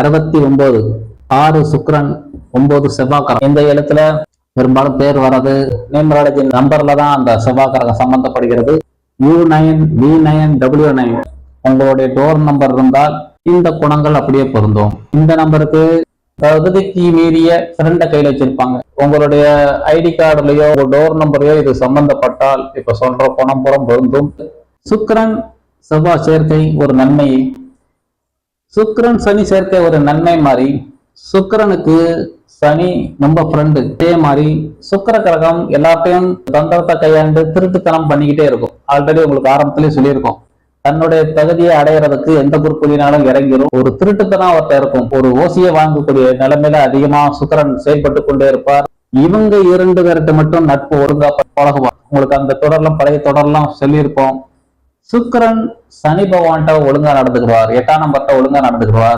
69 6 சுக்கிரன் 9 செவ்வாய்க்கிரகம். இந்த எழுத்துல பெரும்பாலும் பேர் வர்றது நியூமராலஜி நம்பர்ல தான் அந்த செவ்வாய்க்கிரகம் சம்பந்தப்படுகிறது. U9 V9 W9 உங்களுடைய டோர் நம்பர் இருந்தால் இந்த குணங்கள் அப்படியே பொருந்தும். இந்த நம்பருக்கு தகுதிக்கு மீறிய ஃப்ரெண்ட கையில வச்சிருப்பாங்க. உங்களுடைய ஐடி கார்டுலயோ டோர் நம்பரையோ இது சம்பந்தப்பட்டால் இப்ப சொல்ற குணம் புறம் பொருந்தும். சுக்கிரன் செவ்வாய் சேர்க்கை ஒரு நன்மை, சுக்கிரன் சனி சேர்க்கை ஒரு நன்மை மாதிரி, சுக்கிரனுக்கு சனி நம்ம ஃப்ரெண்டு. அதே மாதிரி சுக்கிர கிரகம் எல்லாத்தையும் தந்திரத்தை கையாண்டு திருட்டுத்தனம் பண்ணிக்கிட்டே இருக்கும். ஆல்ரெடி உங்களுக்கு ஆரம்பத்திலேயே சொல்லியிருக்கோம், தன்னுடைய தகுதியை அடையிறதுக்கு எந்த குறுக்குலினாலும் இறங்கிடும். ஒரு திருட்டுத்தனம் அவர்கிட்ட இருக்கும். ஒரு ஓசியை வாங்கக்கூடிய நிலைமையில அதிகமா சுக்கிரன் செயல்பட்டு கொண்டே இருப்பார். இவங்க 2 பேர்கிட்ட மட்டும் நட்பு ஒழுங்கா பழகுவார். உங்களுக்கு அந்த தொடர்லாம் பழைய தொடர்லாம் சொல்லியிருப்போம். சுக்கிரன் சனி பகவான்கிட்ட ஒழுங்கா நடந்துக்குவார், 8ஆம் நம்பர்கிட்ட ஒழுங்கா நடந்துக்குவார்.